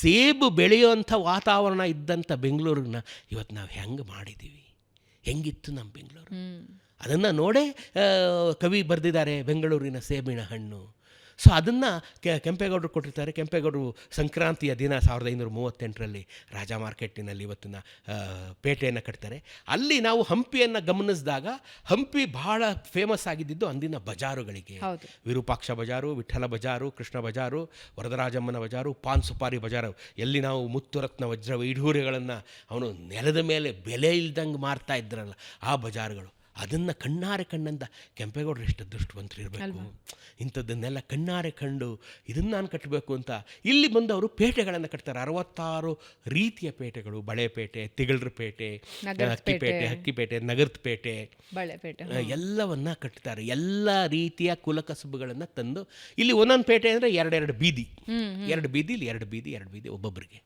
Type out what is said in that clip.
ಸೇಬು ಬೆಳೆಯುವಂಥ ವಾತಾವರಣ ಇದ್ದಂಥ ಬೆಂಗಳೂರನ್ನ ಇವತ್ತು ನಾವು ಹೆಂಗೆ ಮಾಡಿದ್ದೀವಿ, ಹೆಂಗಿತ್ತು ನಮ್ಮ ಬೆಂಗಳೂರು. ಅದನ್ನು ನೋಡೇ ಕವಿ ಬರೆದಿದ್ದಾರೆ ಬೆಂಗಳೂರಿನ ಸೇಬಿನ ಹಣ್ಣು. ಸೊ ಅದನ್ನು ಕೆಂಪೇಗೌಡರು ಕೊಟ್ಟಿರ್ತಾರೆ. ಕೆಂಪೇಗೌಡರು ಸಂಕ್ರಾಂತಿಯ ದಿನ 1538ರಲ್ಲಿ ರಾಜ ಮಾರ್ಕೆಟಿನಲ್ಲಿ ಇವತ್ತಿನ ಪೇಟೆಯನ್ನು ಕಟ್ತಾರೆ. ಅಲ್ಲಿ ನಾವು ಹಂಪಿಯನ್ನು ಗಮನಿಸಿದಾಗ ಹಂಪಿ ಬಹಳ ಫೇಮಸ್ ಆಗಿದ್ದು ಅಂದಿನ ಬಜಾರುಗಳಿಗೆ. ವಿರೂಪಾಕ್ಷ ಬಜಾರು, ವಿಠ್ಠಲ ಬಜಾರು, ಕೃಷ್ಣ ಬಜಾರು, ವರದರಾಜಮ್ಮನ ಬಜಾರು, ಪಾನ್ ಸುಪಾರಿ ಬಜಾರು, ಎಲ್ಲಿ ನಾವು ಮುತ್ತುರತ್ನ ವಜ್ರ ವೈಢೂರ್ಯಗಳನ್ನು ಅವನು ನೆಲದ ಮೇಲೆ ಬೆಲೆ ಇಲ್ದಂಗೆ ಮಾರ್ತಾ ಇದ್ರಲ್ಲ ಆ ಬಜಾರುಗಳು. ಅದನ್ನು ಕಣ್ಣಾರೆ ಕಂಡಂತ ಕೆಂಪೇಗೌಡರು ಎಷ್ಟು ಅದೃಷ್ಟವಂತರು ಇರಬೇಕು. ಇಂಥದ್ದನ್ನೆಲ್ಲ ಕಣ್ಣಾರೆ ಕಂಡು ಇದನ್ನು ನಾನು ಕಟ್ಟಬೇಕು ಅಂತ ಇಲ್ಲಿ ಬಂದು ಅವರು ಪೇಟೆಗಳನ್ನು ಕಟ್ತಾರೆ. 66 ರೀತಿಯ ಪೇಟೆಗಳು, ಬಳೆಪೇಟೆ, ತಿಗಳರ ಪೇಟೆ, ಹಕ್ಕಿಪೇಟೆ, ನಗರದ ಪೇಟೆ, ಎಲ್ಲವನ್ನ ಕಟ್ತಾರೆ. ಎಲ್ಲ ರೀತಿಯ ಕುಲಕಸುಬುಗಳನ್ನು ತಂದು ಇಲ್ಲಿ ಒಂದೊಂದು ಪೇಟೆ ಅಂದರೆ 2 ಬೀದಿ, 2 ಬೀದಿ, ಇಲ್ಲಿ 2 ಬೀದಿ ಒಬ್ಬೊಬ್ಬರಿಗೆ.